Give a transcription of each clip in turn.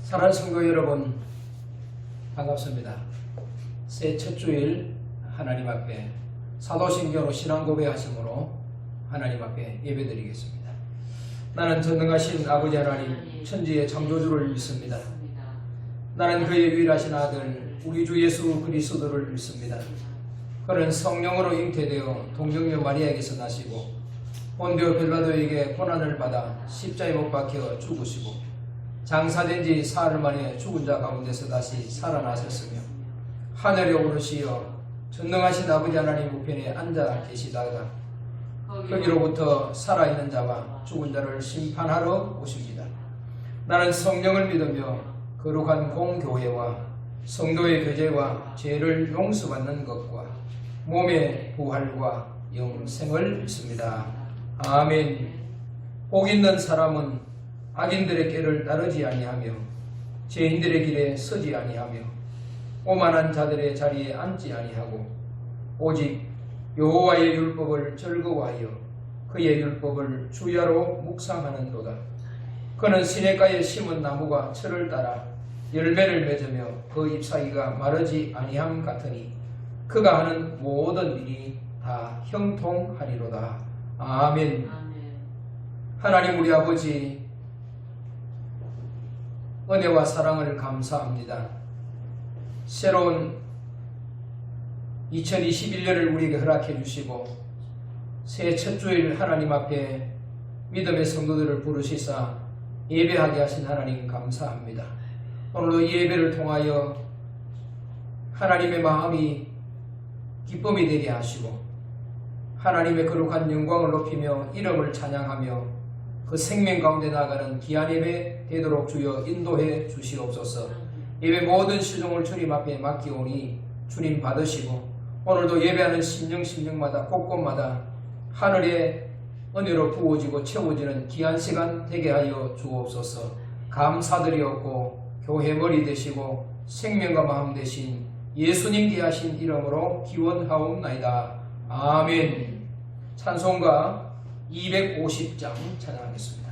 사랑하는 성도 여러분, 반갑습니다. 새해 첫 주일 하나님 앞에 사도신경으로 신앙 고백하심으로 하나님 앞에 예배드리겠습니다. 나는 전능하신 아버지 하나님, 천지의 창조주를 믿습니다. 나는 그의 유일하신 아들 우리 주 예수 그리스도를 믿습니다. 그는 성령으로 잉태되어 동정녀 마리아에게서 나시고 본디오 빌라도에게 고난을 받아 십자가에 못 박혀 죽으시고 장사된 지 사흘 만에 죽은 자 가운데서 다시 살아나셨으며 하늘에 오르시어 전능하신 아버지 하나님 우편에 앉아 계시다가 거기로부터 살아있는 자와 죽은 자를 심판하러 오십니다. 나는 성령을 믿으며 거룩한 공교회와 성도의 교제와 죄를 용서받는 것과 몸의 부활과 영생을 믿습니다. 아멘. 복 있는 사람은 악인들의 길을 따르지 아니하며 죄인들의 길에 서지 아니하며 오만한 자들의 자리에 앉지 아니하고 오직 여호와의 율법을 즐거워하여 그의 율법을 주야로 묵상하는도다. 그는 시냇가에 심은 나무가 철을 따라 열매를 맺으며 그 잎사귀가 마르지 아니함 같으니 그가 하는 모든 일이 다 형통하리로다. 아멘. 하나님 우리 아버지, 은혜와 사랑을 감사합니다. 새로운 2021년을 우리에게 허락해 주시고 새해 첫 주일 하나님 앞에 믿음의 성도들을 부르시사 예배하게 하신 하나님 감사합니다. 오늘도 이 예배를 통하여 하나님의 마음이 기쁨이 되게 하시고 하나님의 거룩한 영광을 높이며 이름을 찬양하며 그 생명 가운데 나아가는 귀한 예배 되도록 주여 인도해 주시옵소서. 예배 모든 시종을 주님 앞에 맡기오니 주님 받으시고 오늘도 예배하는 심령마다 곳곳마다 하늘의 은혜로 부어지고 채워지는 귀한 시간 되게 하여 주옵소서. 감사드리옵고 교회 머리 되시고 생명과 마음 되신 예수님 귀하신 이름으로 기원하옵나이다. 아멘. 찬송가 250장 찬양하겠습니다.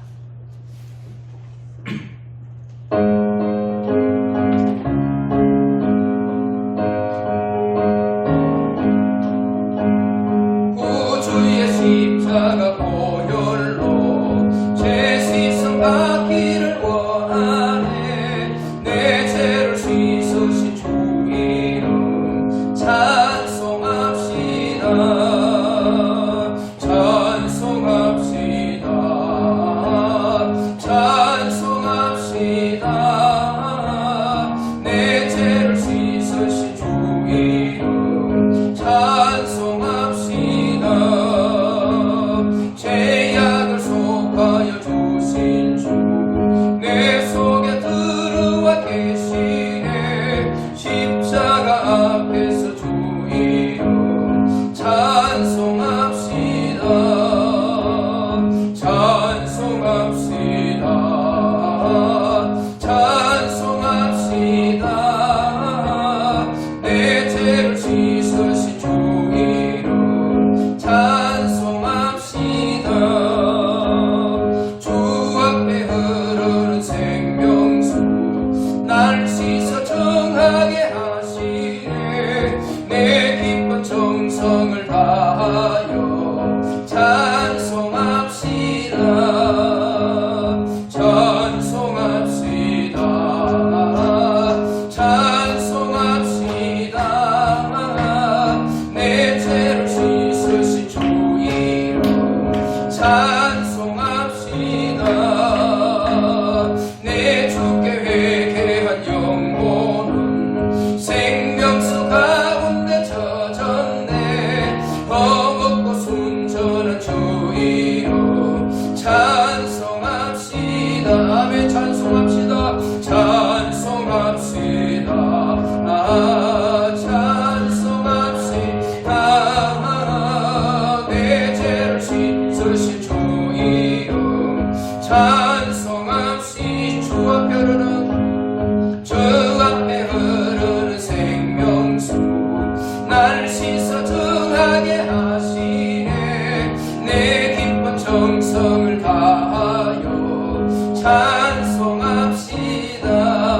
구주의 십자가 보혈로 죄 씻음 받기를 원하네. 내 죄를 씻으신 주 이름 찬송합시다. 찬송합시다.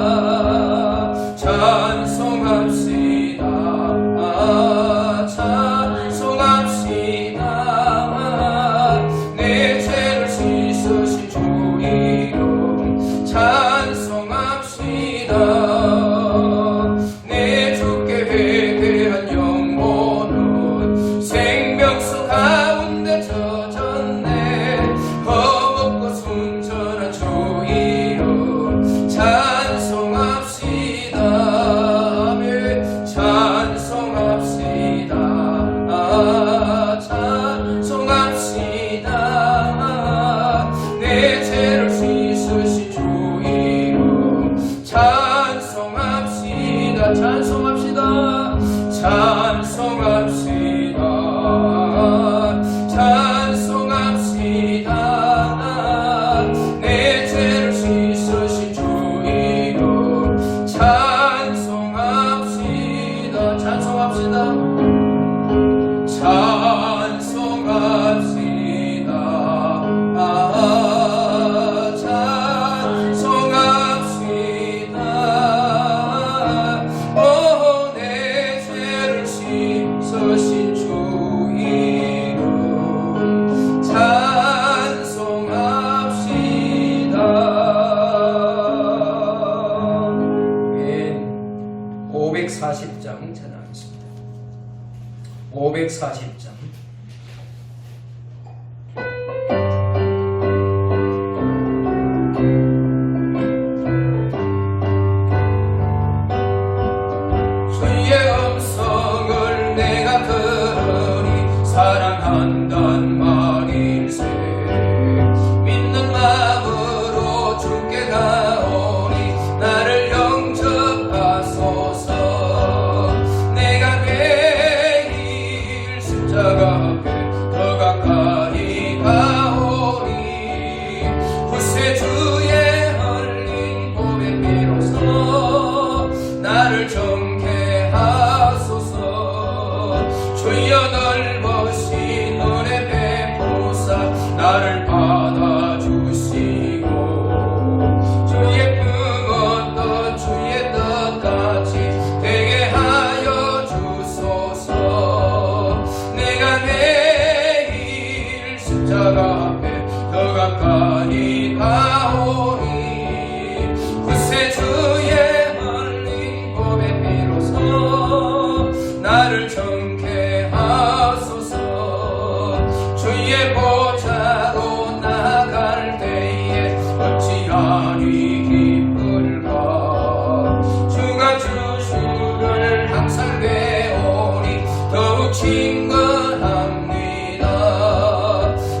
540장. 주의 음성을 내가 들으니 사랑한단 말일세. 믿는 마음으로 주께 가오니 나를 영접하소서. 내가 매일 십자가 앞에 더 가까이 가오니 구세주의 흘린 보배 피로써 나를 정케 하소서. 주여 넓으신 은혜 베푸사 나를 받아주시고 주의 품었던 주의 뜻같이 되게 하여 주소서. 내가 매일 십자가 앞에 더 가까이 가오니 구세주의 흘린 보배 피로써 나를 정케 하소서. 주의 보좌로 나갈 때에 어찌하리 기쁠까. 주가 주시를 항상 배우니 더욱 친근합니다.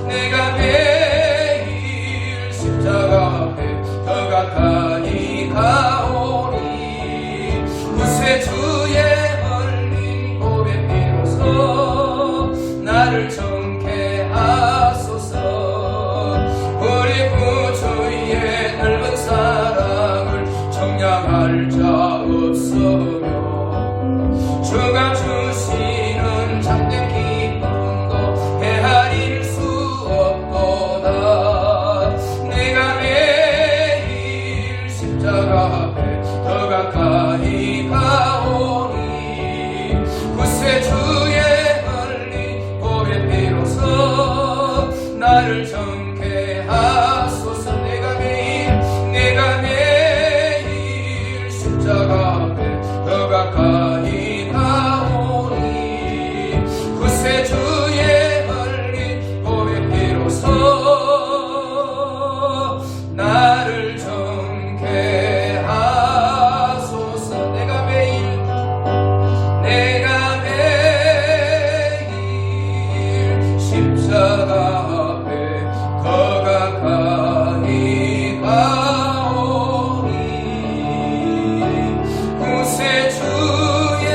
내가 매일 십자가 앞에 더 가까이 가오니 구세주의 흘린 보배 피로써 나를 정케 하소서. 우리 구주의 넓은 사랑을 청량할 자 없으며 주가 주시는 참된 기쁨도 헤아릴 수 없도다. 내가 매일 십자가 앞에 더 가까이 가오니 구세주의 흘린 보배 피로써 나를 정케 하소서. 내가 매일 십자가 앞에 더 가까이 가오니 구세주의 흘린 보배 피로써 나를 정케 하소서. 내가 매일 십자가 앞에 더 가까이 가오니 구세주의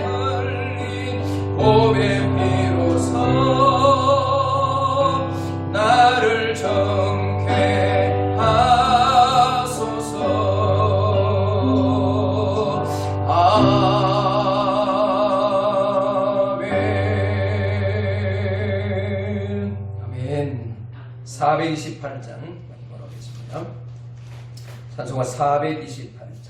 흘린 보배 피로써 나를 정케 하소서. 아멘. 428장 보겠습니다. 찬송가 428장.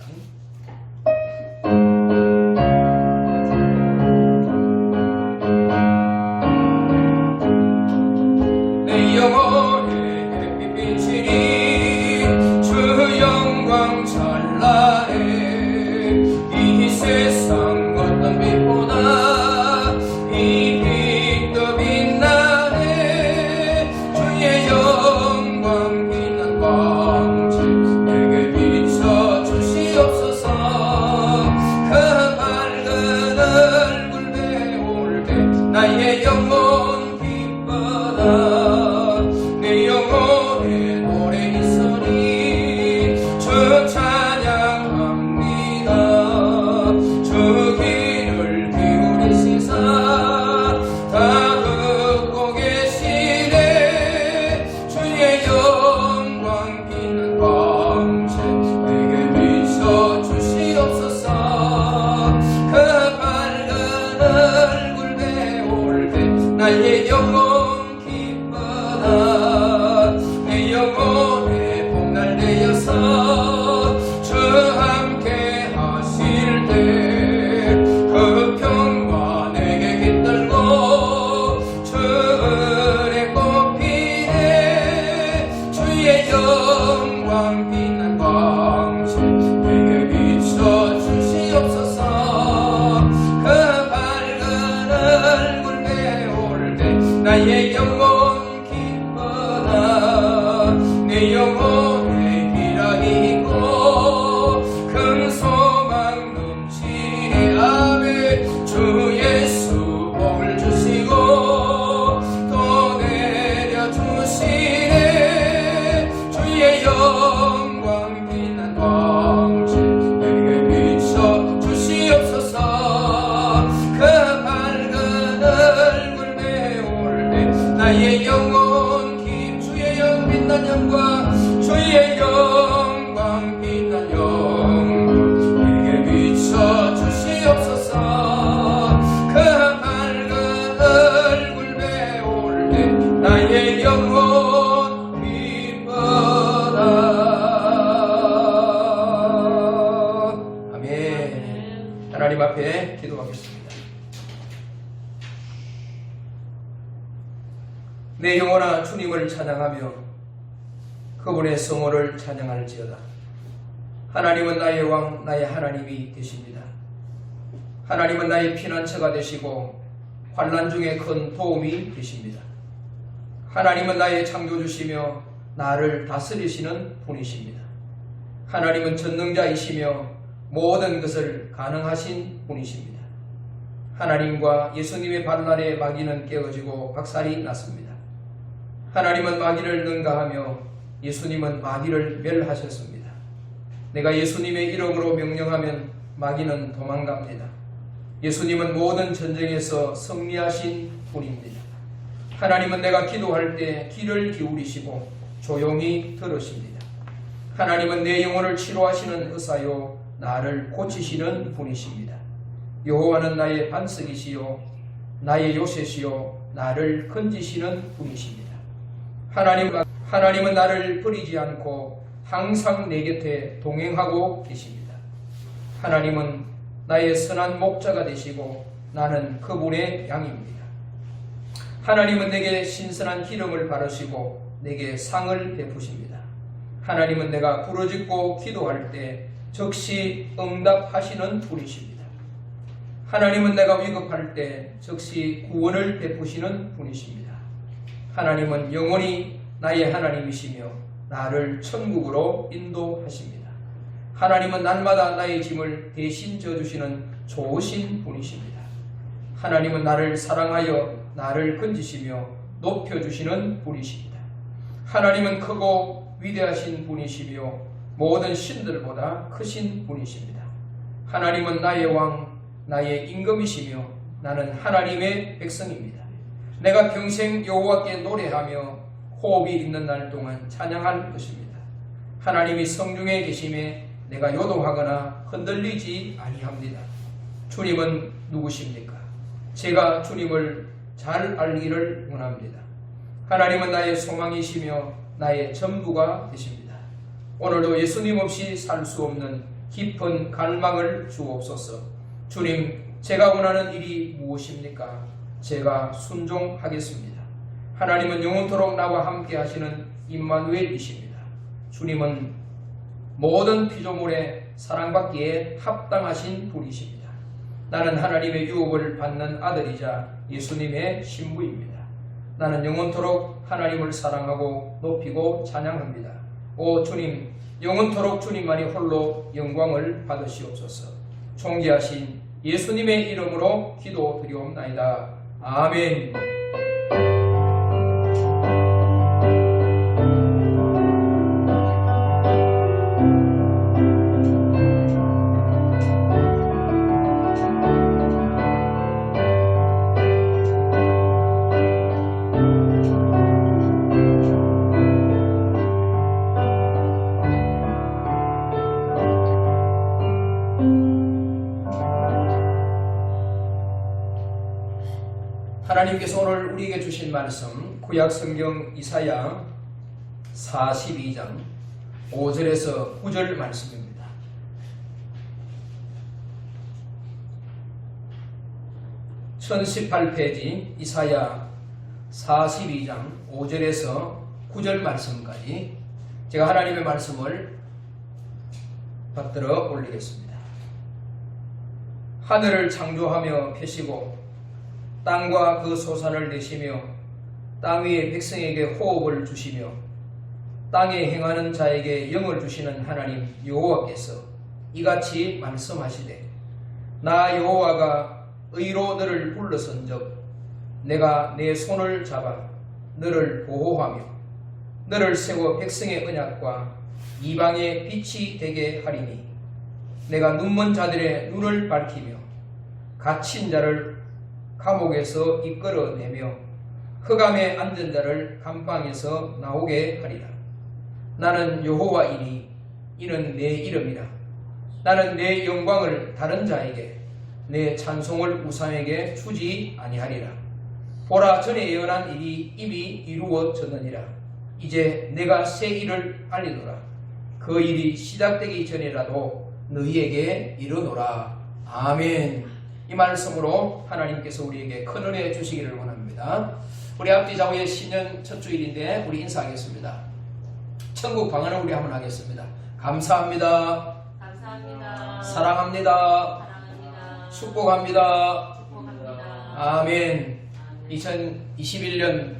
내 영혼의 햇빛 비치니 주 영광 찬란해. 이 세상 어떤 빛보다 이 빛도 빛나네. 주의 영광 빛난 광채 내게 비춰 주시옵소서. 그 밝은 얼굴 배울 때 나의 영혼 기쁘다. 내 영혼에 노래 있으니 주 찬양합니다. 주 귀를 기울이시사 다 듣고 계시네. 주의 영광 빛난 광채 내게 비춰 주시옵소서. 그 밝은 얼굴 배울 때 나의 영혼 기쁘다. 내 영혼에 봄날 되어서 주 함께 하실 때 그 평화 내게 깃들고 주 은혜 꽃피네. 주의 영광 빛난 광채 내게 비춰 주시옵소서. 그 밝은 내 영혼의 희락이 있고 큰 소망 넘치네. 아멘. 주 예수 복을 주시고 또 내려주시네. 주의 영광 빛난 광채 내게 비춰 주시옵소서. 그 밝은 얼굴 배울 때 나의 영혼 긴 주의 영 빛난 영광 주의 영광 빛난 영광 내게 비춰 주시옵소서. 그 밝은 얼굴 배울 때 나의 영혼 기뻐라. 아멘. 하나님 앞에 기도하겠습니다. 내 영혼아 주님을 찬양하며 그분의 성호를 찬양할지어다. 하나님은 나의 왕 나의 하나님이 되십니다. 하나님은 나의 피난처가 되시고 환난 중에 큰 도움이 되십니다. 하나님은 나의 창조주시며 나를 다스리시는 분이십니다. 하나님은 전능자이시며 모든 것을 가능하신 분이십니다. 하나님과 예수님의 반란에 마귀는 깨어지고 박살이 났습니다. 하나님은 마귀를 능가하며 예수님은 마귀를 멸하셨습니다. 내가 예수님의 이름으로 명령하면 마귀는 도망갑니다. 예수님은 모든 전쟁에서 승리하신 분입니다. 하나님은 내가 기도할 때 귀를 기울이시고 조용히 들으십니다. 하나님은 내 영혼을 치료하시는 의사요 나를 고치시는 분이십니다. 여호와는 나의 반석이시요 나의 요새시요 나를 건지시는 분이십니다. 하나님은 나를 버리지 않고 항상 내 곁에 동행하고 계십니다. 하나님은 나의 선한 목자가 되시고 나는 그분의 양입니다. 하나님은 내게 신선한 기름을 바르시고 내게 상을 베푸십니다. 하나님은 내가 부르짖고 기도할 때 즉시 응답하시는 분이십니다. 하나님은 내가 위급할 때 즉시 구원을 베푸시는 분이십니다. 하나님은 영원히 나의 하나님이시며 나를 천국으로 인도하십니다. 하나님은 날마다 나의 짐을 대신 져주시는 좋으신 분이십니다. 하나님은 나를 사랑하여 나를 건지시며 높여주시는 분이십니다. 하나님은 크고 위대하신 분이시며 모든 신들보다 크신 분이십니다. 하나님은 나의 왕, 나의 임금이시며 나는 하나님의 백성입니다. 내가 평생 여호와께 노래하며 호흡이 있는 날 동안 찬양할 것입니다. 하나님이 성중에 계심에 내가 요동하거나 흔들리지 아니합니다. 주님은 누구십니까? 제가 주님을 잘 알기를 원합니다. 하나님은 나의 소망이시며 나의 전부가 되십니다. 오늘도 예수님 없이 살 수 없는 깊은 갈망을 주옵소서. 주님, 제가 원하는 일이 무엇입니까? 제가 순종하겠습니다. 하나님은 영원토록 나와 함께 하시는 임마누엘이십니다. 주님은 모든 피조물에 사랑받기에 합당하신 분이십니다. 나는 하나님의 유업을 받는 아들이자 예수님의 신부입니다. 나는 영원토록 하나님을 사랑하고 높이고 찬양합니다. 오 주님, 영원토록 주님만이 홀로 영광을 받으시옵소서. 존귀하신 예수님의 이름으로 기도드리옵나이다. 아멘. 하나님께서 오늘 우리에게 주신 말씀 구약성경 이사야 42장 5절에서 9절 말씀입니다. 1018페이지 이사야 42장 5절에서 9절 말씀까지 제가 하나님의 말씀을 받들어 올리겠습니다. 하늘을 창조하며 펴시고 땅과 그 소산을 내시며 땅 위의 백성에게 호흡을 주시며 땅에 행하는 자에게 영을 주시는 하나님 여호와께서 이같이 말씀하시되 나 여호와가 의로 너를 불러선즉 내가 내 손을 잡아 너를 보호하며 너를 세워 백성의 언약과 이방의 빛이 되게 하리니 내가 눈먼 자들의 눈을 밝히며 갇힌 자를 감옥에서 이끌어내며 흑암에 앉은 자를 감방에서 나오게 하리라. 나는 여호와이니 이는 내 이름이라. 나는 내 영광을 다른 자에게 내 찬송을 우상에게 주지 아니하리라. 보라, 전에 예언한 일이 이미 이루어졌느니라. 이제 내가 새 일을 알리노라. 그 일이 시작되기 전이라도 너희에게 이르노라. 아멘. 이 말씀으로 하나님께서 우리에게 큰 은혜 주시기를 원합니다. 우리 앞뒤 좌우의 신년 첫 주일인데 우리 인사하겠습니다. 천국 방언을 우리 한번 하겠습니다. 감사합니다. 감사합니다. 사랑합니다. 사랑합니다. 축복합니다. 축복합니다. 아멘. 2021년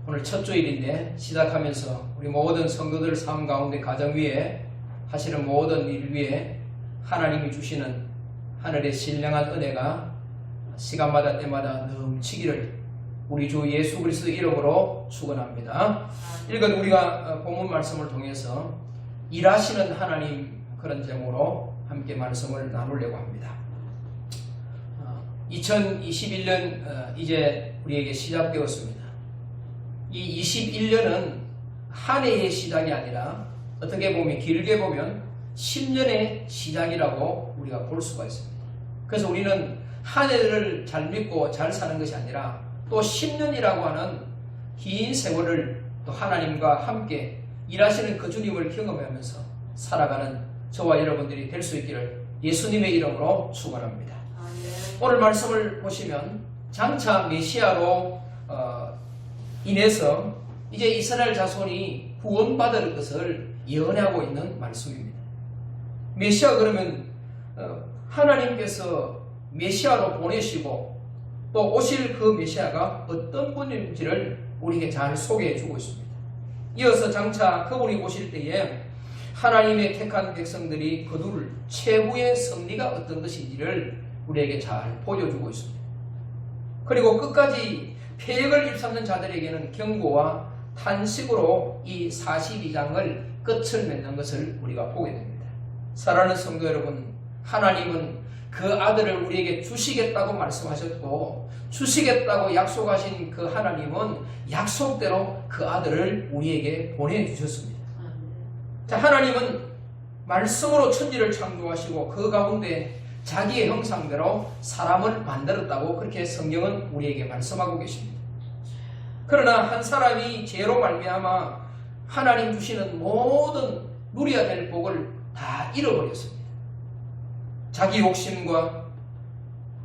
오늘 첫 주일인데 시작하면서 우리 모든 성도들 삶 가운데 가정 위에 하시는 모든 일 위에 하나님이 주시는 하늘의 신령한 은혜가 시간마다 때마다 넘치기를 우리 주 예수 그리스도 이름으로 축원합니다. 이건 우리가 본문 말씀을 통해서 일하시는 하나님 그런 제목으로 함께 말씀을 나누려고 합니다. 2021년 이제 우리에게 시작되었습니다. 이 21년은 한 해의 시작이 아니라 어떻게 보면 길게 보면 10년의 시작이라고 우리가 볼 수가 있습니다. 그래서 우리는 한 해를 잘 믿고 잘 사는 것이 아니라 또 10년이라고 하는 긴 세월을 또 하나님과 함께 일하시는 그 주님을 경험하면서 살아가는 저와 여러분들이 될 수 있기를 예수님의 이름으로 축원합니다. 오늘 말씀을 보시면 장차 메시아로 인해서 이제 이스라엘 자손이 구원받을 것을 예언하고 있는 말씀입니다. 메시아 그러면 하나님께서 메시아로 보내시고 또 오실 그 메시아가 어떤 분인지를 우리에게 잘 소개해 주고 있습니다. 이어서 장차 그분이 오실 때에 하나님의 택한 백성들이 거둘 최후의 승리가 어떤 것인지를 우리에게 잘 보여주고 있습니다. 그리고 끝까지 패역을 일삼는 자들에게는 경고와 탄식으로 이 42장을 끝을 맺는 것을 우리가 보게 됩니다. 사랑하는 성도 여러분, 하나님은 그 아들을 우리에게 주시겠다고 말씀하셨고 주시겠다고 약속하신 그 하나님은 약속대로 그 아들을 우리에게 보내주셨습니다. 자, 하나님은 말씀으로 천지를 창조하시고 그 가운데 자기의 형상대로 사람을 만들었다고 그렇게 성경은 우리에게 말씀하고 계십니다. 그러나 한 사람이 죄로 말미암아 하나님 주시는 모든 누려야 될 복을 다 잃어버렸습니다. 자기 욕심과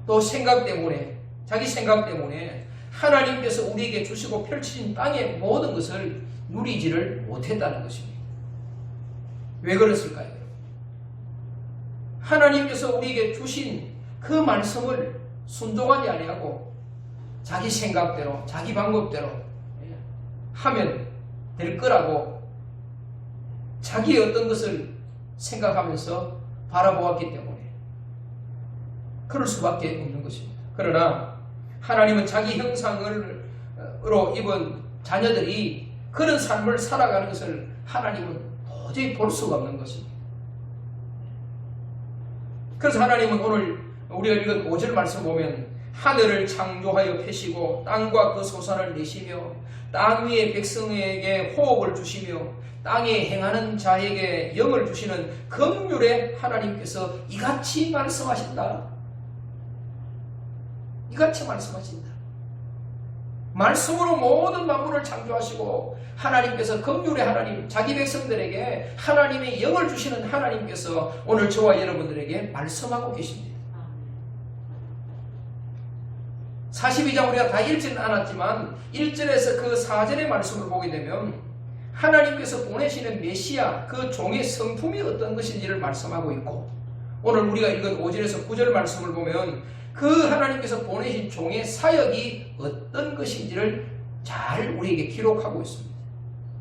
또 생각 때문에 자기 생각 때문에 하나님께서 우리에게 주시고 펼치신 땅의 모든 것을 누리지를 못했다는 것입니다. 왜 그랬을까요? 하나님께서 우리에게 주신 그 말씀을 순종하지 아니하고 자기 생각대로 자기 방법대로 하면 될 거라고 자기의 어떤 것을 생각하면서 바라보았기 때문에 그럴 수밖에 없는 것입니다. 그러나 하나님은 자기 형상으로 입은 자녀들이 그런 삶을 살아가는 것을 하나님은 도저히 볼 수가 없는 것입니다. 그래서 하나님은 오늘 우리가 읽은 5절 말씀 보면 하늘을 창조하여 펴시고 땅과 그 소산을 내시며 땅 위의 백성에게 호흡을 주시며 땅에 행하는 자에게 영을 주시는 긍휼의 하나님께서 이같이 말씀하신다. 이같이 말씀하신다. 말씀으로 모든 만물을 창조하시고 하나님께서 긍휼의 하나님, 자기 백성들에게 하나님의 영을 주시는 하나님께서 오늘 저와 여러분들에게 말씀하고 계십니다. 42장 우리가 다 읽지는 않았지만 1절에서 그 4절의 말씀을 보게 되면 하나님께서 보내시는 메시아, 그 종의 성품이 어떤 것인지를 말씀하고 있고 오늘 우리가 읽은 5절에서 9절 말씀을 보면 그 하나님께서 보내신 종의 사역이 어떤 것인지를 잘 우리에게 기록하고 있습니다.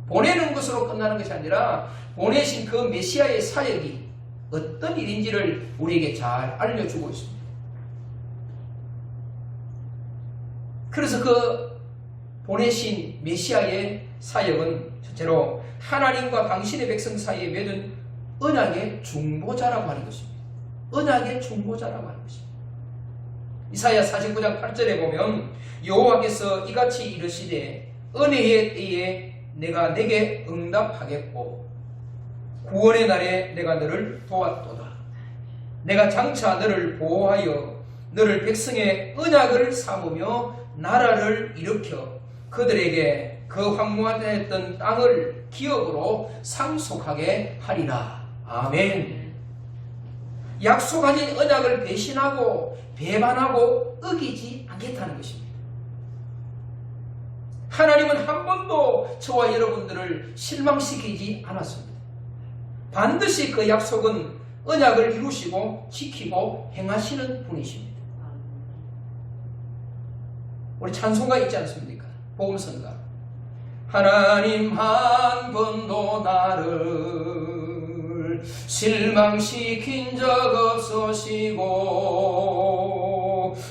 보내는 것으로 끝나는 것이 아니라 보내신 그 메시아의 사역이 어떤 일인지를 우리에게 잘 알려주고 있습니다. 그래서 그 보내신 메시아의 사역은 첫째로 하나님과 당신의 백성 사이에 맺은 언약의 중보자라고 하는 것입니다. 언약의 중보자라고 하는 것입니다. 이사야 49장 8절에 보면 여호와께서 이같이 이르시되 은혜의 때에 내가 내게 응답하겠고 구원의 날에 내가 너를 도왔도다. 내가 장차 너를 보호하여 너를 백성의 언약을 삼으며 나라를 일으켜 그들에게 그 황무하였던 땅을 기업으로 상속하게 하리라. 아멘. 약속하신 언약을 배신하고 배반하고 어기지 않겠다는 것입니다. 하나님은 한 번도 저와 여러분들을 실망시키지 않았습니다. 반드시 그 약속은 언약을 이루시고 지키고 행하시는 분이십니다. 우리 찬송가 있지 않습니까? 복음성가. 하나님 한 번도 나를 실망시킨 적 없으시고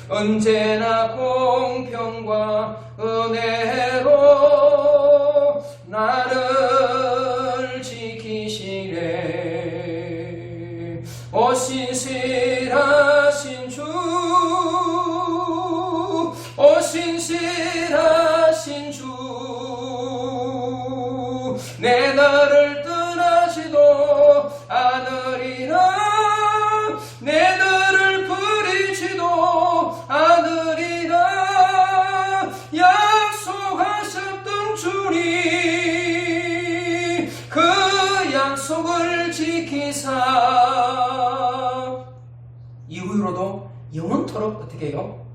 언제나 공평과 은혜로 나를 지키시네. 오 신실하신 주, 오 신실하신 주, 내 나를 떠나지도 않으리라. 내 나를 버리지도 않으리라. 약속하셨던 주님 그 약속을 지키사 이후로도 영원토록 어떻게 해요?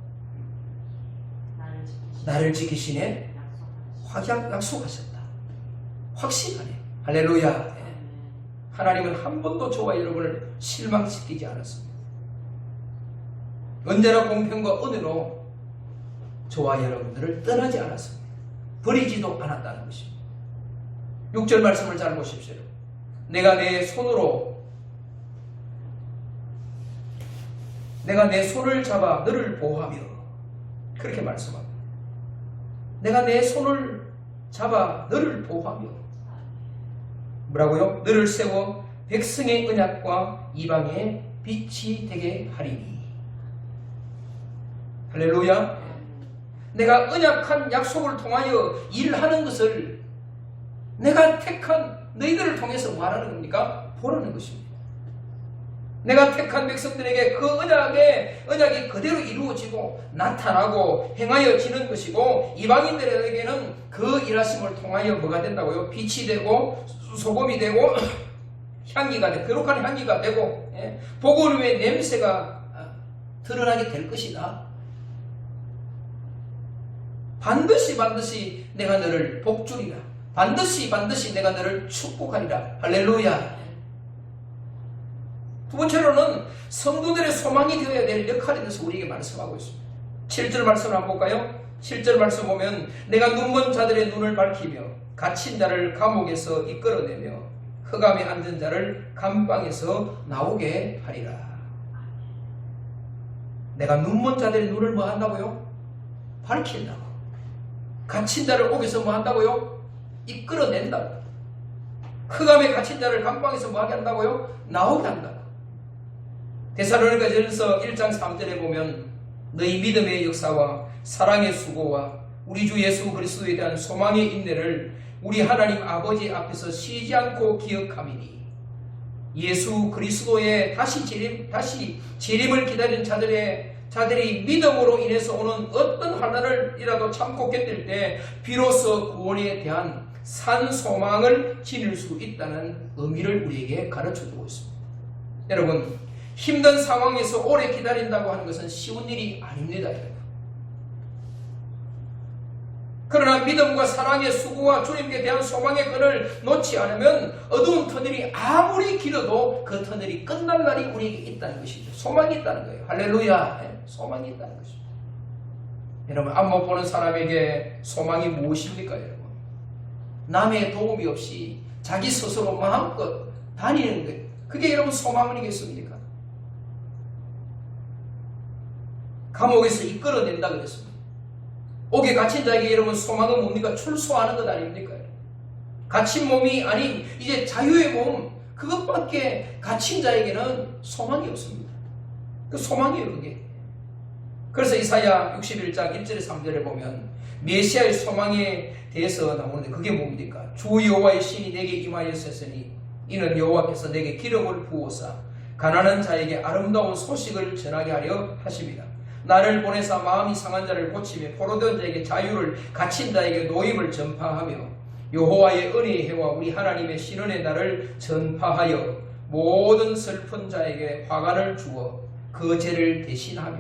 나를 지키시네. 약속하셨다. 확신하네. 할렐루야. 하나님은 한 번도 저와 여러분을 실망시키지 않았습니다. 언제나 공평과 은혜로 저와 여러분들을 떠나지 않았습니다. 버리지도 않았다는 것입니다. 6절 말씀을 잘 보십시오. 내가 내 손을 잡아 너를 보호하며, 그렇게 말씀합니다. 내가 내 손을 잡아 너를 보호하며 뭐라고요? 너를 세워 백성의 언약과 이방의 빛이 되게 하리니. 할렐루야. 내가 언약한 약속을 통하여 일하는 것을 내가 택한 너희들을 통해서 말하는 겁니까? 보라는 것입니다. 내가 택한 백성들에게 그 언약이 그대로 이루어지고 나타나고 행하여지는 것이고, 이방인들에게는 그 일하심을 통하여 뭐가 된다고요? 빛이 되고 소금이 되고 향기가 되고, 거룩한 향기가 되고, 복음의 냄새가 드러나게 될 것이다. 반드시 내가 너를 복주리라. 반드시 내가 너를 축복하리라. 할렐루야. 두 번째로는 성도들의 소망이 되어야 될 역할에 대해서 우리에게 말씀하고 있습니다. 7절 말씀을 한번 볼까요? 7절 말씀 보면 내가 눈먼 자들의 눈을 밝히며 갇힌 자를 감옥에서 이끌어내며 흑암에 앉은 자를 감방에서 나오게 하리라. 내가 눈먼 자들의 눈을 뭐 한다고요? 밝힌다고. 갇힌 자를 옥에서 뭐 한다고요? 이끌어낸다고. 흑암에 갇힌 자를 감방에서 뭐 하게 한다고요? 나오게 한다고. 데살로니가전서 1장 3절에 보면 너희 믿음의 역사와 사랑의 수고와 우리 주 예수 그리스도에 대한 소망의 인내를 우리 하나님 아버지 앞에서 쉬지 않고 기억함이니, 예수 그리스도의 다시 재림을 기다리는 자들이 믿음으로 인해서 오는 어떤 환난을이라도 참고 견딜 때 비로소 구원에 대한 산 소망을 지닐 수 있다는 의미를 우리에게 가르쳐주고 있습니다. 여러분, 힘든 상황에서 오래 기다린다고 하는 것은 쉬운 일이 아닙니다. 그러나 믿음과 사랑의 수고와 주님께 대한 소망의 끈을 놓지 않으면 어두운 터널이 아무리 길어도 그 터널이 끝날 날이 우리에게 있다는 것이죠. 소망이 있다는 거예요. 할렐루야. 소망이 있다는 것입니다. 여러분, 앞못 보는 사람에게 소망이 무엇입니까? 여러분, 남의 도움이 없이 자기 스스로 마음껏 다니는 것, 그게 여러분 소망이겠습니까? 감옥에서 이끌어낸다 그랬습니다. 옥에 갇힌 자에게 여러분 소망은 뭡니까? 출소하는 것 아닙니까? 갇힌 몸이 아닌 이제 자유의 몸, 그것밖에 갇힌 자에게는 소망이 없습니다. 그 소망이에요, 그게. 그래서 이사야 61장 1절에 3절에 보면 메시아의 소망에 대해서 나오는데 그게 뭡니까? 주 여호와의 신이 내게 임하였으니 이는 여호와께서 내게 기름을 부어사 가난한 자에게 아름다운 소식을 전하게 하려 하십니다. 나를 보내사 마음이 상한 자를 고치며 포로된 자에게 자유를, 갇힌 자에게 노임을 전파하며 여호와의 은혜의 해와 우리 하나님의 신원의 날을 전파하여 모든 슬픈 자에게 화관을 주어 그 죄를 대신하며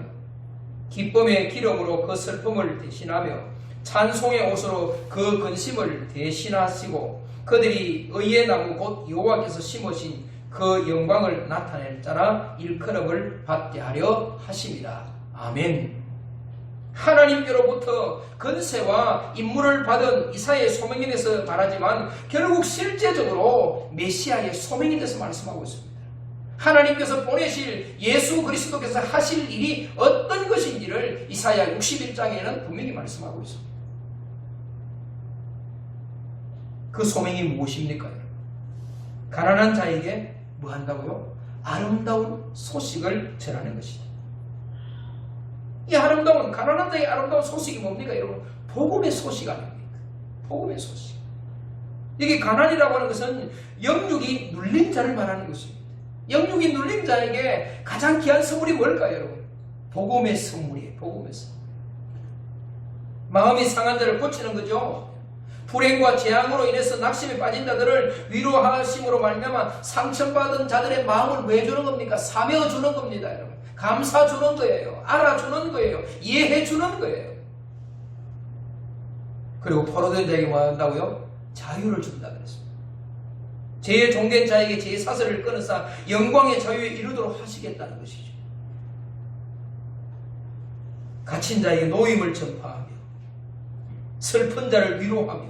기쁨의 기름으로 그 슬픔을 대신하며 찬송의 옷으로 그 근심을 대신하시고 그들이 의의 나무 곧 여호와께서 심으신 그 영광을 나타낼 자라 일컬음을 받게 하려 하십니다. 아멘. 하나님께로부터 건세와 임무를 받은 이사야의 소명에 대해서 말하지만 결국 실제적으로 메시아의 소명에 대해서 말씀하고 있습니다. 하나님께서 보내실 예수 그리스도께서 하실 일이 어떤 것인지를 이사야 61장에는 분명히 말씀하고 있습니다. 그 소명이 무엇입니까? 가난한 자에게 뭐 한다고요? 아름다운 소식을 전하는 것이죠. 이 아름다운, 가난한 자의 아름다운 소식이 뭡니까, 여러분? 복음의 소식 아닙니까? 복음의 소식. 이게 가난이라고 하는 것은 영육이 눌린 자를 말하는 것입니다. 영육이 눌린 자에게 가장 귀한 선물이 뭘까요, 여러분? 복음의 선물이에요. 복음의 선물. 마음이 상한 자를 고치는 거죠. 불행과 재앙으로 인해서 낙심에 빠진 자들을 위로하심으로 말미암아 상처받은 자들의 마음을 왜 주는 겁니까? 사며 주는 겁니다, 여러분. 감사 주는 거예요. 알아주는 거예요. 이해해 주는 거예요. 그리고 포로된 자에게 뭐 한다고요? 자유를 준다 그랬습니다. 죄의 종된 자에게 죄의 사슬을 끊으사 영광의 자유에 이르도록 하시겠다는 것이죠. 갇힌 자에게 노임을 전파하며 슬픈 자를 위로하며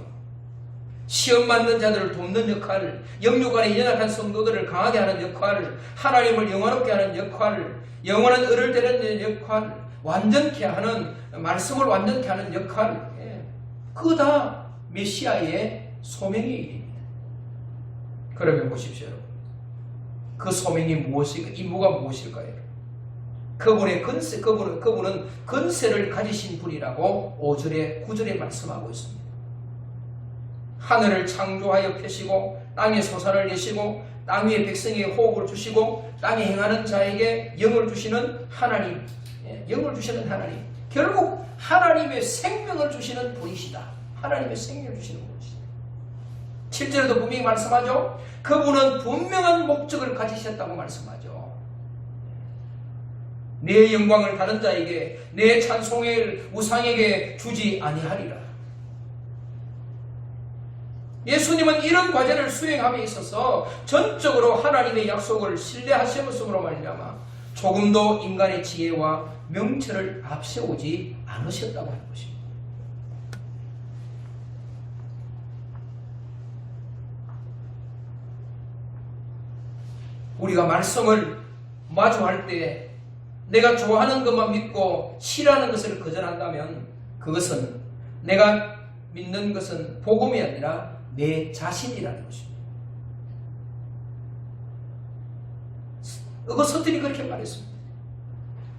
시험 맞는 자들을 돕는 역할, 영육 안에 연약한 성도들을 강하게 하는 역할, 하나님을 영원롭게 하는 역할, 영원한 을을 되는 역할, 완전케 하는, 말씀을 완전케 하는 역할, 그거 다 메시아의 소명의 일입니다. 그러면 보십시오. 그 소명이 무엇일까? 임무가 무엇일까요? 그분의 건세, 그분은 건세를 가지신 분이라고 5절에 9절에 말씀하고 있습니다. 하늘을 창조하여 펴시고 땅에 솟아를 내시고 땅 위에 백성에게 호흡을 주시고 땅에 행하는 자에게 영을 주시는 하나님, 영을 주시는 하나님, 결국 하나님의 생명을 주시는 분이시다. 하나님의 생명을 주시는 분이시다. 7절에도 분명히 말씀하죠. 그분은 분명한 목적을 가지셨다고 말씀하죠. 내 영광을 다른 자에게, 내 찬송을 우상에게 주지 아니하리라. 예수님은 이런 과제를 수행함에 있어서 전적으로 하나님의 약속을 신뢰하심으로 말미암아 조금도 인간의 지혜와 명철을 앞세우지 않으셨다고 하는 것입니다. 우리가 말씀을 마주할 때 내가 좋아하는 것만 믿고 싫어하는 것을 거절한다면 그것은 내가 믿는 것은 복음이 아니라 내 자신이라는 것입니다. 어거스틴이 그렇게 말했습니다.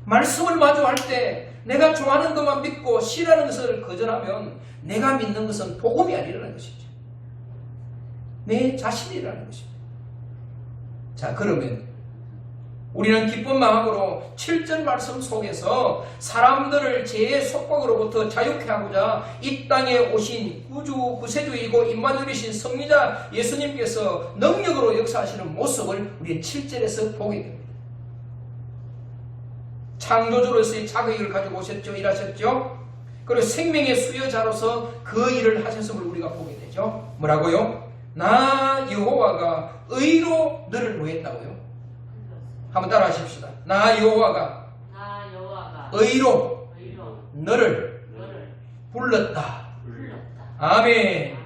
말씀을 마주할 때 내가 좋아하는 것만 믿고 싫어하는 것을 거절하면 내가 믿는 것은 복음이 아니라는 것이죠. 내 자신이라는 것입니다. 자, 그러면 우리는 기쁜 마음으로 7절 말씀 속에서 사람들을 죄의 속박으로부터 자유케 하고자 이 땅에 오신 구세주이고 임마누엘이신 성리자 예수님께서 능력으로 역사하시는 모습을 우리 7절에서 보게 됩니다. 창조주로서의 자격을 가지고 오셨죠. 일하셨죠. 그리고 생명의 수여자로서 그 일을 하셨음을 우리가 보게 되죠. 뭐라고요? 나 여호와가 의로 너를 뭐 했다고요? 한번 따라 하십시다. 나 여호와가 의로 너를 불렀다. 아멘.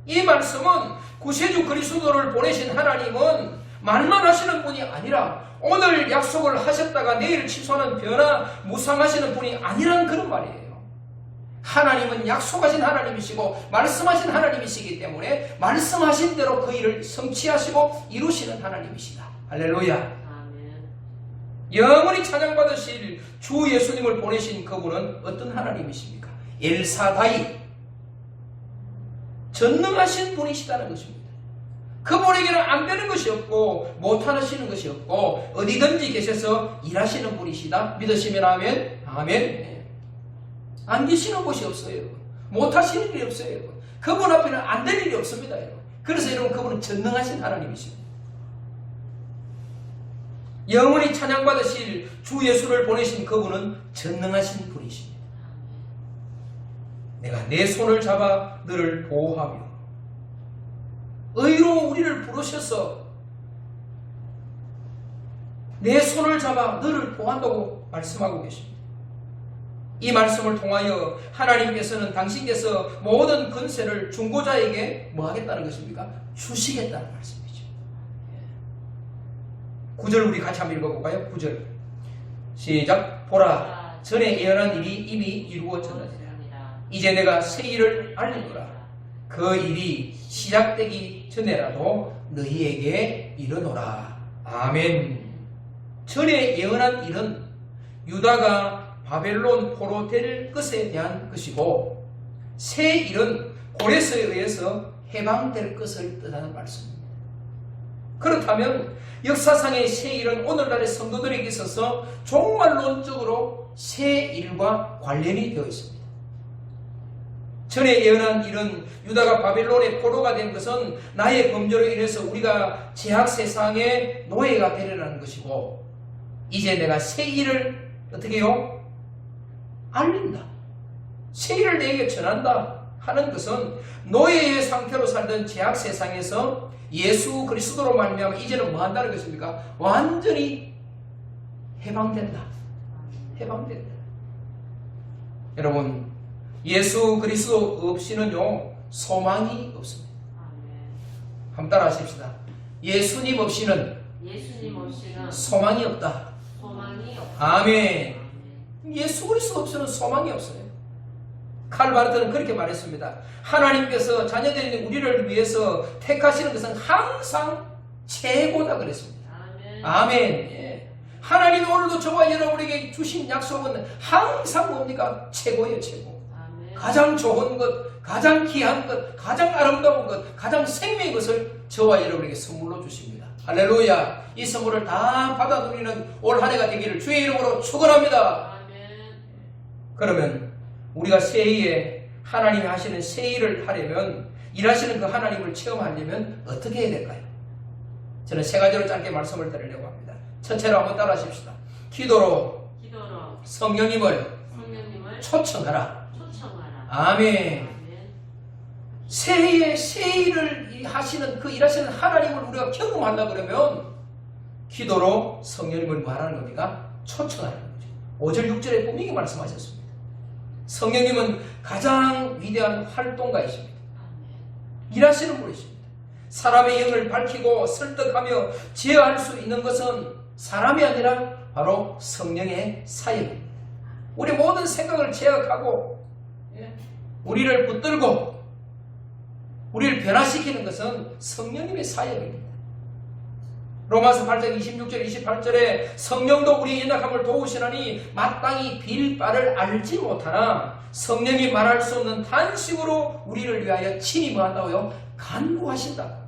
이 말씀은 구세주 그리스도를 보내신 하나님은 말만 하시는 분이 아니라 오늘 약속을 하셨다가 내일 취소하는 변화무쌍하시는 분이 아니란 그런 말이에요. 하나님은 약속하신 하나님이시고 말씀하신 하나님이시기 때문에 말씀하신 대로 그 일을 성취하시고 이루시는 하나님이시다. 할렐루야. 아멘. 영원히 찬양받으실 주 예수님을 보내신 그분은 어떤 하나님이십니까? 엘사다이, 전능하신 분이시다는 것입니다. 그분에게는 안 되는 것이 없고 못하시는 것이 없고 어디든지 계셔서 일하시는 분이시다. 믿으시면 아멘. 아멘. 안 계시는 곳이 없어요, 여러분. 못하시는 일이 없어요, 여러분. 그분 앞에는 안 될 일이 없습니다, 여러분. 그래서 여러분, 그분은 전능하신 하나님이십니다. 영원히 찬양받으실 주 예수를 보내신 그분은 전능하신 분이십니다. 내가 내 손을 잡아 너를 보호하며 의로 우리를 부르셔서 내 손을 잡아 너를 보호한다고 말씀하고 계십니다. 이 말씀을 통하여 하나님께서는 당신께서 모든 권세를 중보자에게 뭐 하겠다는 것입니까? 주시겠다는 말씀이죠. 9절 우리 같이 한번 읽어볼까요? 9절 시작. 보라, 전에 예언한 일이 이미 이루어졌느니라. 이제 내가 새 일을 알리노라. 그 일이 시작되기 전에라도 너희에게 이르노라. 아멘. 전에 예언한 일은 유다가 바벨론 포로 될 것에 대한 것이고, 새 일은 고레스에 의해서 해방될 것을 뜻하는 말씀입니다. 그렇다면 역사상의 새 일은 오늘날의 성도들에게 있어서 종말론적으로 새 일과 관련이 되어 있습니다. 전에 예언한 일은 유다가 바벨론의 포로가 된 것은 나의 범죄로 인해서 우리가 죄악 세상의 노예가 되려는 것이고, 이제 내가 새 일을 어떻게 해요? 알린다. 새 일을 내게 전한다 하는 것은 노예의 상태로 살던 죄악 세상에서 예수 그리스도로 말미암아 이제는 뭐 한다는 것입니까? 완전히 해방된다. 해방된다. 여러분, 예수 그리스도 없이는요 소망이 없습니다. 한번 따라 하십시다. 예수님 없이는 소망이 없다. 아멘. 예수 그리스도 없이는 소망이 없어요. 칼바르트는 그렇게 말했습니다. 하나님께서 자녀들인 우리를 위해서 택하시는 것은 항상 최고다 그랬습니다. 아멘. 예. 하나님이 오늘도 저와 여러분에게 주신 약속은 항상 뭡니까? 최고예요, 최고. 아멘. 가장 좋은 것, 가장 귀한 것, 가장 아름다운 것, 가장 생명의 것을 저와 여러분에게 선물로 주십니다. 할렐루야. 이 선물을 다 받아 누리는 올 한 해가 되기를 주의 이름으로 축원합니다. 그러면 우리가 새해에 하나님이 하시는 새 일을 하려면, 일하시는 그 하나님을 체험하려면 어떻게 해야 될까요? 저는 세 가지로 짧게 말씀을 드리려고 합니다. 첫째로 한번 따라 하십시다. 기도로 성령님을 초청하라. 아멘. 새해에 새 일을 하시는 그 일하시는 하나님을 우리가 경험하려고 그러면 기도로 성령님을 말하는 겁니까? 초청하는 거죠. 5절 6절에 분명히 말씀하셨습니다. 성령님은 가장 위대한 활동가이십니다. 일하시는 분이십니다. 사람의 영을 밝히고 설득하며 제어할 수 있는 것은 사람이 아니라 바로 성령의 사역입니다. 우리 모든 생각을 제어하고 우리를 붙들고 우리를 변화시키는 것은 성령님의 사역입니다. 로마서 8장 26절 28절에 성령도 우리의 연약함을 도우시나니 마땅히 빌 바를 알지 못하나 성령이 말할 수 없는 탄식으로 우리를 위하여 친히 뭐한다고요? 간구하신다.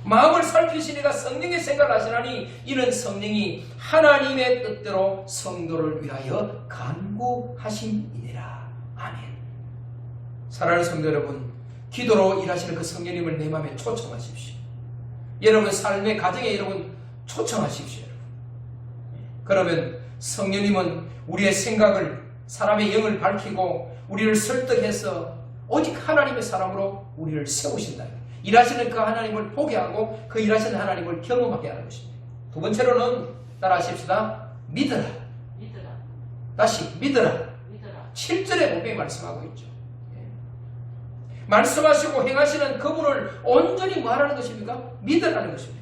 마음을 살피시니가 성령의 생각을 하시나니 이는 성령이 하나님의 뜻대로 성도를 위하여 간구하심이니라. 아멘. 사랑하는 성도 여러분, 기도로 일하시는 그 성령님을 내 마음에 초청하십시오. 여러분 삶의 가정에 여러분 초청하십시오. 그러면 성령님은 우리의 생각을, 사람의 영을 밝히고 우리를 설득해서 오직 하나님의 사람으로 우리를 세우신다. 일하시는 그 하나님을 보게 하고 그 일하시는 하나님을 경험하게 하는 것입니다. 두 번째로는 따라 하십시다. 믿어라. 다시 믿어라. 7절에 분명히 말씀하고 있죠. 말씀하시고 행하시는 그분을 온전히 말하는 것입니까? 믿으라는 것입니다.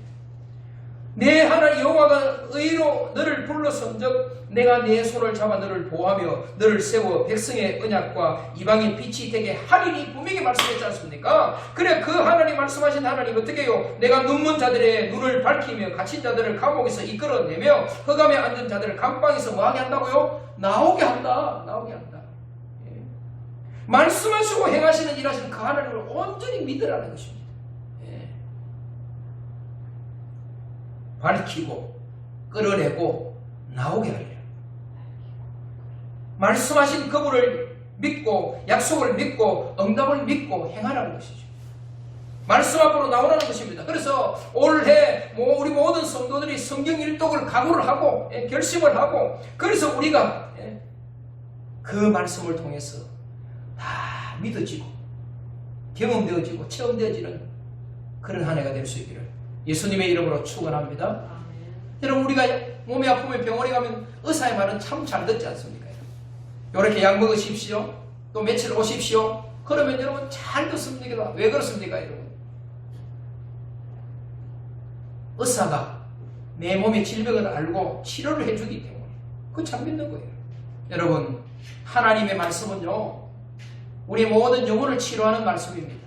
내 하나님 여호와가 의로 너를 불러선즉 내가 네 손을 잡아 너를 보호하며 너를 세워 백성의 언약과 이방인 빛이 되게 하리니 분명히 말씀했지 않습니까? 그래 그 하나님 말씀하신 하나님 어떻게 해요? 내가 눈먼 자들의 눈을 밝히며 갇힌 자들을 감옥에서 이끌어내며 흑암에 앉은 자들을 감방에서 뭐하게 한다고요? 나오게 한다. 나오게 한다. 예. 말씀하시고 행하시는 일하시는 그 하나님을 온전히 믿으라는 것입니다. 예. 밝히고 끌어내고 나오게 하리라. 말씀하신 그분을 믿고 약속을 믿고 응답을 믿고 행하라는 것이죠. 말씀 앞으로 나오라는 것입니다. 그래서 올해 우리 모든 성도들이 성경 일독을 각오를 하고 결심을 하고 그래서 우리가 그 말씀을 통해서 다 믿어지고 경험되어지고 체험되어지는 그런 한 해가 될 수 있기를 예수님의 이름으로 축원합니다. 여러분 우리가 몸이 아프면 병원에 가면 의사의 말은 참 잘 듣지 않습니까? 이렇게 약 먹으십시오. 또 며칠 오십시오. 그러면 여러분 잘 듣습니까? 왜 그렇습니까? 여러분 의사가 내 몸의 질병을 알고 치료를 해주기 때문에 그거 참 믿는 거예요. 여러분 하나님의 말씀은요 우리 모든 영혼을 치료하는 말씀입니다.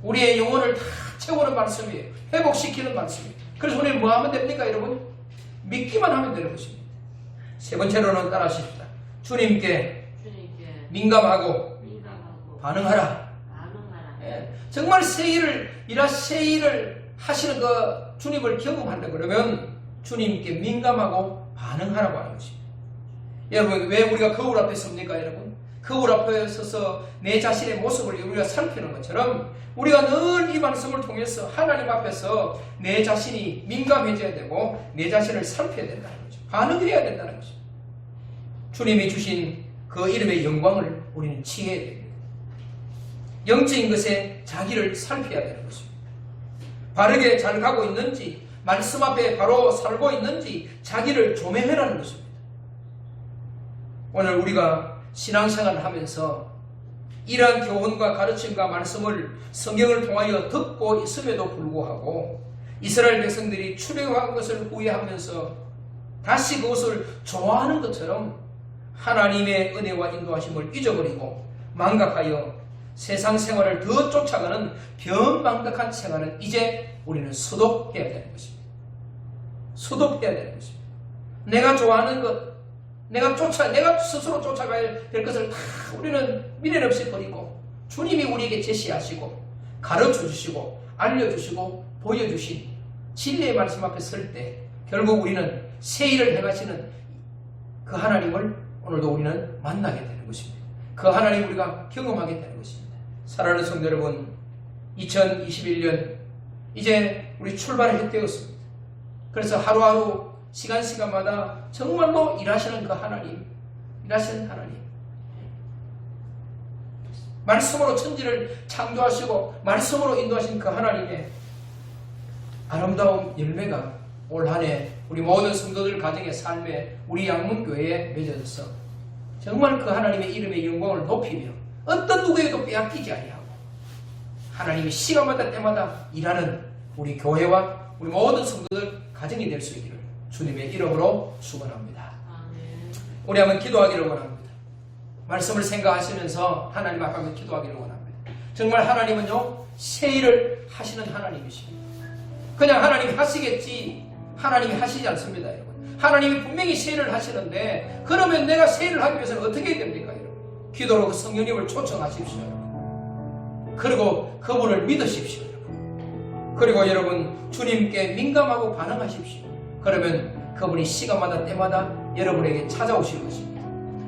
우리의 영혼을 다 채우는 말씀이에요. 회복시키는 말씀이에요. 그래서 우리는 뭐 하면 됩니까 여러분? 믿기만 하면 되는 것입니다. 세 번째로는 따라하십시다. 주님께 민감하고 반응하라. 예, 정말 새 일을 하시는 그 주님을 경험한다 그러면 주님께 민감하고 반응하라고 하는 것입니다. 여러분 왜 우리가 거울 앞에 섭니까 여러분? 거울 앞에 서서 내 자신의 모습을 우리가 살피는 것처럼 우리가 늘 이 말씀을 통해서 하나님 앞에서 내 자신이 민감해져야 되고 내 자신을 살펴야 된다는 거죠. 반응을 해야 된다는 거죠. 주님이 주신 그 이름의 영광을 우리는 취해야 됩니다. 영적인 것에 자기를 살펴야 되는 것입니다. 바르게 잘 가고 있는지 말씀 앞에 바로 살고 있는지 자기를 조명해라는 것입니다. 오늘 우리가 신앙생활을 하면서 이러한 교훈과 가르침과 말씀을 성경을 통하여 듣고 있음에도 불구하고 이스라엘 백성들이 출애굽한 것을 후회하면서 다시 그것을 좋아하는 것처럼 하나님의 은혜와 인도하심을 잊어버리고 망각하여 세상 생활을 더 쫓아가는 변망각한 생활은 이제 우리는 수독해야 되는 것입니다. 수독해야 되는 것입니다. 내가 좋아하는 것, 내가 스스로 쫓아가야 될 것을 다 우리는 미련 없이 버리고 주님이 우리에게 제시하시고 가르쳐 주시고 알려주시고 보여주신 진리의 말씀 앞에 설 때 결국 우리는 새 일을 행하시는 그 하나님을 오늘도 우리는 만나게 되는 것입니다. 그 하나님 우리가 경험하게 되는 것입니다. 사랑하는 성도 여러분, 2021년 이제 우리 출발을 되었습니다. 그래서 하루하루 시간마다 정말로 일하시는 그 하나님, 일하시는 하나님, 말씀으로 천지를 창조하시고 말씀으로 인도하신 그 하나님의 아름다운 열매가 올 한 해 우리 모든 성도들 가정의 삶에 우리 양문교회에 맺어져서 정말 그 하나님의 이름의 영광을 높이며 어떤 누구에도 빼앗기지 아니하고 하나님이 시간마다 때마다 일하는 우리 교회와 우리 모든 성도들 가정이 될 수 있기를 주님의 이름으로 축원합니다. 우리 한번 기도하기를 원합니다. 말씀을 생각하시면서 하나님 앞에 한번 기도하기를 원합니다. 정말 하나님은요 새 일을 하시는 하나님이십니다. 그냥 하나님이 하시겠지 하나님이 하시지 않습니다. 여러분 하나님이 분명히 새 일을 하시는데 그러면 내가 새 일을 하기 위해서는 어떻게 해야 됩니까? 여러분 기도로 그 성령님을 초청하십시오. 여러분. 그리고 그분을 믿으십시오. 여러분. 그리고 여러분 주님께 민감하고 반응하십시오. 그러면 그분이 시간마다 때마다 여러분에게 찾아오실 것입니다.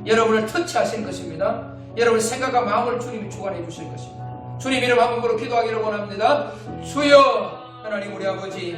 여러분을 터치하실 것입니다. 여러분의 생각과 마음을 주님이 주관해 주실 것입니다. 주님 이름 한 번으로 기도하기를 원합니다. 주여 하나님 우리 아버지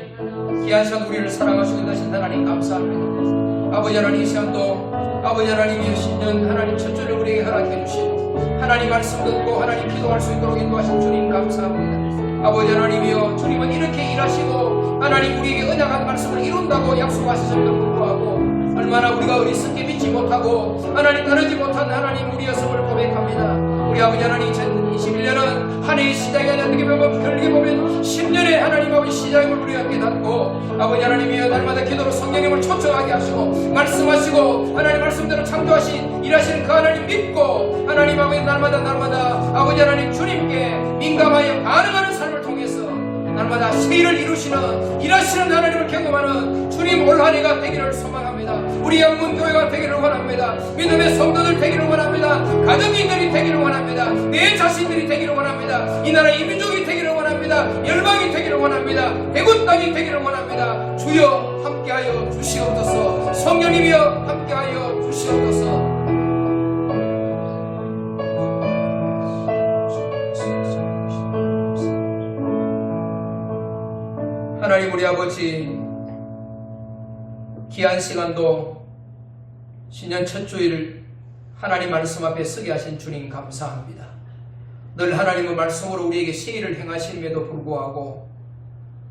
귀한 시간 우리를 사랑하시고 인도하신 하나님 감사합니다. 아버지 하나님 이 시간도 아버지 하나님이 신년 하나님 첫째를 우리에게 허락해 주시고 하나님 말씀 듣고 하나님 기도할 수 있도록 인도하신 주님 감사합니다. 아버지 하나님이여 주님은 이렇게 일하시고 하나님 우리에게 언약한 말씀을 이룬다고 약속하셨음에도 불구하고 얼마나 우리가 어리석게 믿지 못하고 하나님 다르지 못한 하나님 우리였음을 고백합니다. 우리 아버지 하나님 2021년은 한 해의 시작이 아니라 어떻게 보면 10년의 하나님 아버지 시작을 우리가 깨닫고 아버지 하나님이여 날마다 기도로 성령님을 초청하게 하시고 말씀하시고 하나님 말씀대로 창조하신 일하시는 그 하나님 믿고 하나님 아버지 날마다 아버지 하나님 주님께 민감하여 반응하는 삶을 통해서 날마다 새 일을 이루시는 일하시는 하나님을 경험하는 주님 올 한 해가 되기를 소망합니다. 우리 양문교회가 되기를 원합니다. 믿음의 성도들 되기를 원합니다. 가정인들이 되기를 원합니다. 내 자신들이 되기를 원합니다. 이 나라 이민족이 되기를 원합니다. 열방이 되기를 원합니다. 대구 땅이 되기를 원합니다. 주여 함께하여 주시옵소서. 성령님이여 함께하여 주시옵소서. 하나님 우리 아버지 귀한 시간도 신년 첫 주일 하나님 말씀 앞에 서게 하신 주님 감사합니다. 늘 하나님의 말씀으로 우리에게 새 일을 행하심에도 불구하고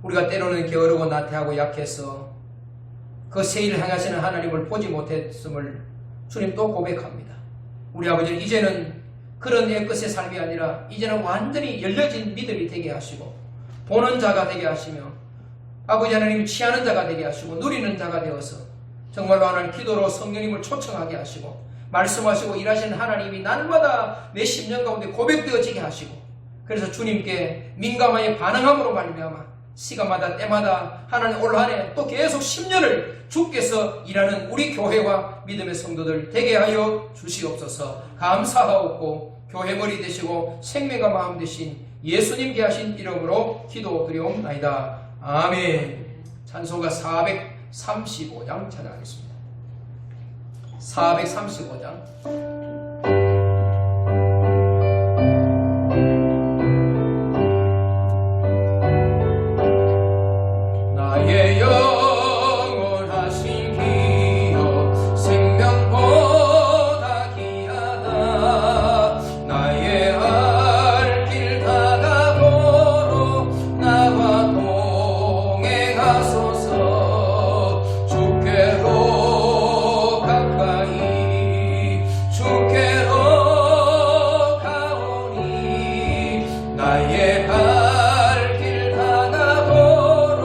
우리가 때로는 게으르고 나태하고 약해서 그 새 일을 행하시는 하나님을 보지 못했음을 주님 또 고백합니다. 우리 아버지는 이제는 그런 애끝의 삶이 아니라 이제는 완전히 열려진 믿음이 되게 하시고 보는 자가 되게 하시며 아버지 하나님이 취하는 자가 되게 하시고 누리는 자가 되어서 정말로 하나님 기도로 성령님을 초청하게 하시고 말씀하시고 일하시는 하나님이 날마다 내 심령 가운데 고백되어지게 하시고 그래서 주님께 민감하게 반응함으로 말미암아 시간마다 때마다 하나님 올 한 해 또 계속 10년을 주께서 일하는 우리 교회와 믿음의 성도들 되게 하여 주시옵소서. 감사하옵고 교회 머리 되시고 생명과 마음 되신 예수님께 하신 이름으로 기도드리옵나이다. 아멘. 찬송가 435장 찬양하겠습니다. 435장. 나의 영원하신 기여 생명보다 귀하다. 나의 알 길 다가보러 나와 동행하소서. 주께로 가까이 주께로 가오니 나의 갈 길 다가보러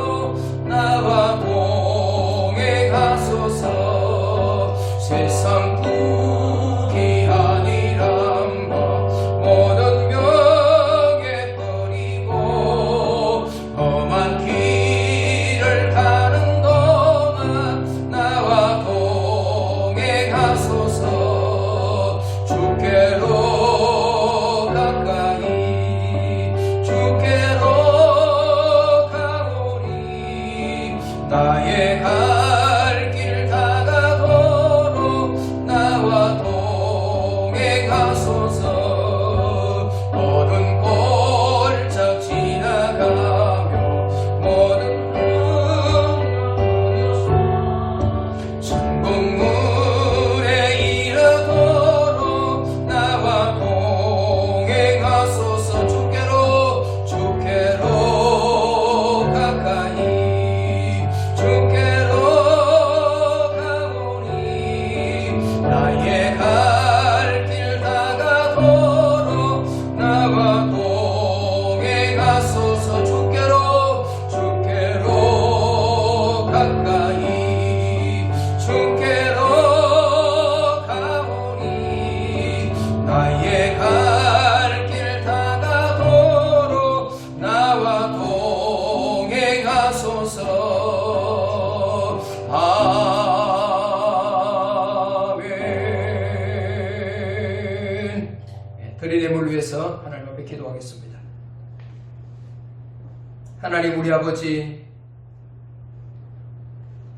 나와 동행하소서. 세상 부귀한 일함과 모든 명예 버리고 험한 길을 가는 동안 나와 동행하소서. 주께로 가까이 주께로 가오니 나의 갈 길 다가도록 나와 동행하소서. 모든 골짝 지나가며 모든 천국문에 이르도록 나와 동행하소서. 주께로 가까이 주께로 가오니 나의 갈 길 다가도록 나와 동행하소서. 주께로 가까이 주께로 가오니 나의 갈 길 다가도록 나와 동행하소서. 아멘. 들이됨을 위해서 하나님 앞에 기도하겠습니다. 하나님 우리 아버지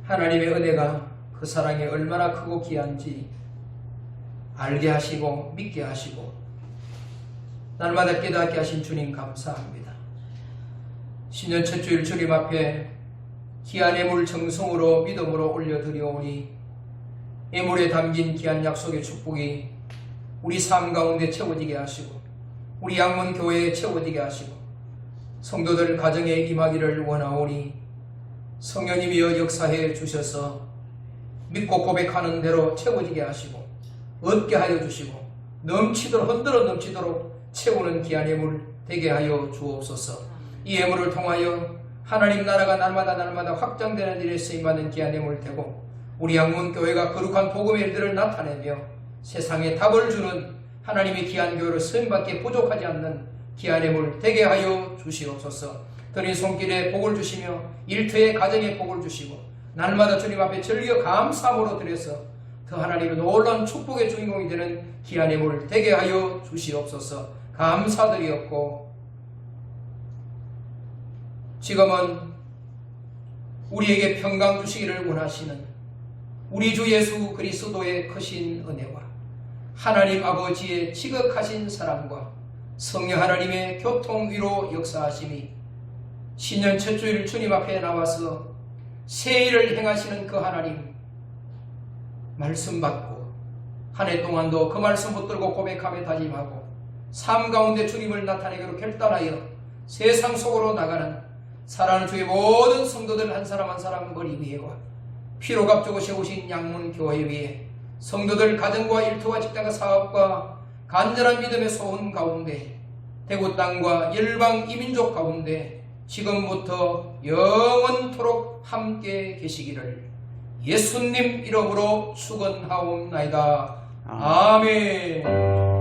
하나님의 은혜가 그 사랑이 얼마나 크고 귀한지 알게 하시고 믿게 하시고 날마다 깨닫게 하신 주님 감사합니다. 신년 첫 주일 주님 앞에 귀한 예물 정성으로 믿음으로 올려드리오니 예물에 담긴 귀한 약속의 축복이 우리 삶 가운데 채워지게 하시고 우리 양문교회에 채워지게 하시고 성도들 가정에 임하기를 원하오니 성령님이여 역사해 주셔서 믿고 고백하는 대로 채워지게 하시고 얻게 하여 주시고 넘치도록 흔들어 넘치도록 채우는 귀한 예물 되게 하여 주옵소서. 이 예물을 통하여 하나님 나라가 날마다 확장되는 일에 쓰임받는 귀한 예물 되고 우리 양문교회가 거룩한 복음의 일들을 나타내며 세상에 답을 주는 하나님의 귀한 교회를 쓰임받기에 부족하지 않는 귀한 예물 되게 하여 주시옵소서. 드린 손길에 복을 주시며 일터의 가정에 복을 주시고 날마다 주님 앞에 즐겨 감사함으로 드려서 그 하나님의 놀라운 축복의 주인공이 되는 귀한 예물 되게 하여 주시옵소서. 감사드리옵고 지금은 우리에게 평강 주시기를 원하시는 우리 주 예수 그리스도의 크신 은혜와 하나님 아버지의 지극하신 사랑과 성령 하나님의 교통 위로 역사하심이 신년 첫 주일 주님 앞에 나와서 새 일을 행하시는 그 하나님 말씀 받고 한 해 동안도 그 말씀 붙들고 고백하며 다짐하고 삶 가운데 주님을 나타내기로 결단하여 세상 속으로 나가는 사랑하는 주의 모든 성도들 한 사람 한 사람 머리 위에와 피로 값주고 세우신 양문교회 위에 성도들 가정과 일터와 직장과 사업과 간절한 믿음의 소원 가운데 대구 땅과 열방 이민족 가운데 지금부터 영원토록 함께 계시기를 예수님 이름으로 축원하옵나이다. 아멘.